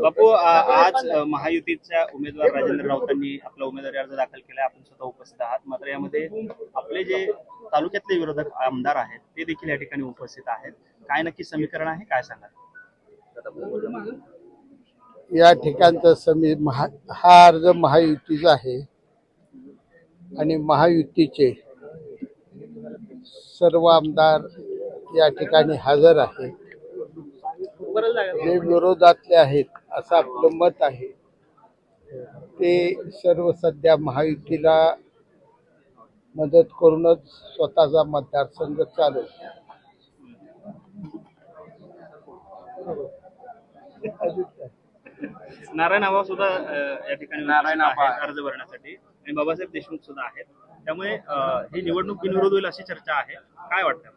बापू, आज महायुतीच्या उमेदवार राजेंद्र राऊतांनी आपला उमेदवारी अर्ज दाखल केला. आपण स्वतः उपस्थित आहात. मात्र यामध्ये आपले जे तालुक्यातले विरोधक आमदार आहेत ते देखील या ठिकाणी उपस्थित आहेत. काय नक्की समीकरण आहे, काय सांगाल? या ठिकाणचा हा अर्ज महायुतीचा आहे आणि महायुतीचे सर्व आमदार या ठिकाणी हजर आहेत. जे विरोधातले आहेत असं आपलं मत आहे. ते सर्व सध्या महायुतीला मदत करूनच स्वतःचा मतदारसंघ चालवतात. नारायण आबा सुद्धा या ठिकाणी अर्ज भरण्यासाठी आणि बाबासाहेब देशमुख सुद्धा आहेत. त्यामुळे ही निवडणूक बिनविरोध होईल अशी चर्चा आहे. काय वाटतं?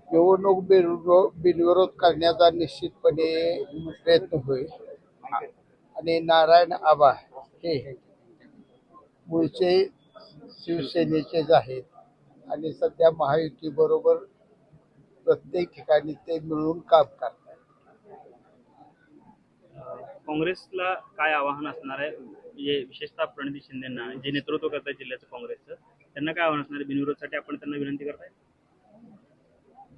निवडणूक बिनविरोध करण्याचा निश्चितपणे प्रयत्न होईल आणि नारायण आबा हे मूळचे शिवसेनेचेच आहेत आणि सध्या महायुती बरोबर प्रत्येक ठिकाणी ते मिळून काम करतात. काँग्रेसला काय आवाहन असणार आहे? विशेषतः प्रणिती शिंदेना जे नेतृत्व करतात जिल्ह्याचं काँग्रेसचं, त्यांना काय आव्हान असणार आहे? बिनविरोधसाठी आपण त्यांना विनंती करताय?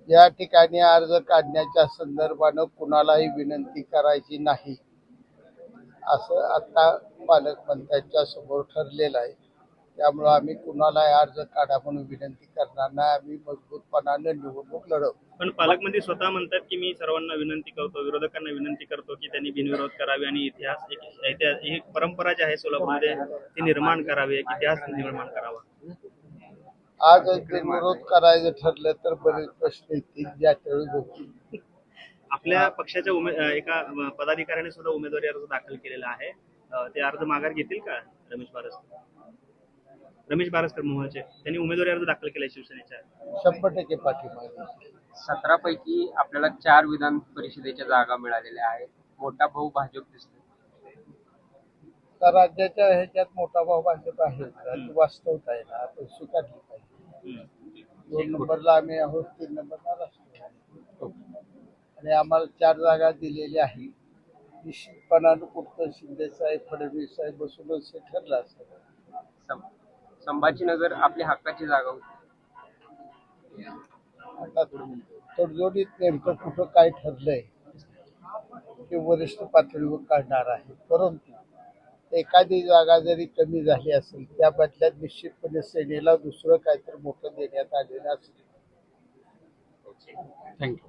या ठिकाणी अर्ज काढण्याच्या संदर्भानं कुणालाही विनंती करायची नाही असं आता पालकमंत्र्यांच्या समोर ठरलेलं आहे. त्यामुळे आम्ही कुणालाही अर्ज काढा म्हणून विनंती करणार नाही. आम्ही मजबूतपणाने निवडणूक लढवू. पण पालकमंत्री स्वतः म्हणतात की मी सर्वांना विनंती करतो, विरोधकांना विनंती करतो की त्यांनी बिनविरोध करावे आणि एक परंपरा जी आहे सोलापूरमध्ये ती निर्माण करावी, एक इतिहास निर्माण करावा. आज बिनविरोध करायचं ठरलं तर बरेच प्रश्न येतील ज्या त्यावेळी होतील. आपल्या पक्षाच्या एका पदाधिकाऱ्याने सुद्धा उमेदवारी अर्ज दाखल केलेला आहे. ते अर्ज माघार घेतील का रमेश बारसकर मोहचे? त्यांनी उमेदवारी अर्ज दाखल केलाय शिवसेनेच्या. 100% पाठिंबा. 17 पैकी आपल्याला 4 विधान परिषदेच्या जागा मिळालेल्या आहेत. मोठा भाऊ भाजप दिसतो. तर राज्याच्या ह्याच्यात मोठा भाऊ भाजप आहे. वास्तवता आहे ना, आपण स्वीकारली पाहिजे. 2 नंबरला आम्ही आहोत, 3 नंबरला राष्ट्रवादी आणि आम्हाला 4 जागा दिलेल्या आहेत. निश्चितपणानं कुठं शिंदे साहेब फडणवीस साहेब बसूनच हे ठरलं असतं. संभाजीनगर आपली हक्काची जागा होती. आता तडजोडीत नेमकं कुठं काय ठरलंय ते वरिष्ठ पातळीवर काढणार आहे. परंतु एखादी जागा जरी कमी झाली असेल त्या बदल्यात निश्चितपणे सेनेला दुसरं काहीतरी मोठं देण्यात आलेलं असेल. थँक्यू.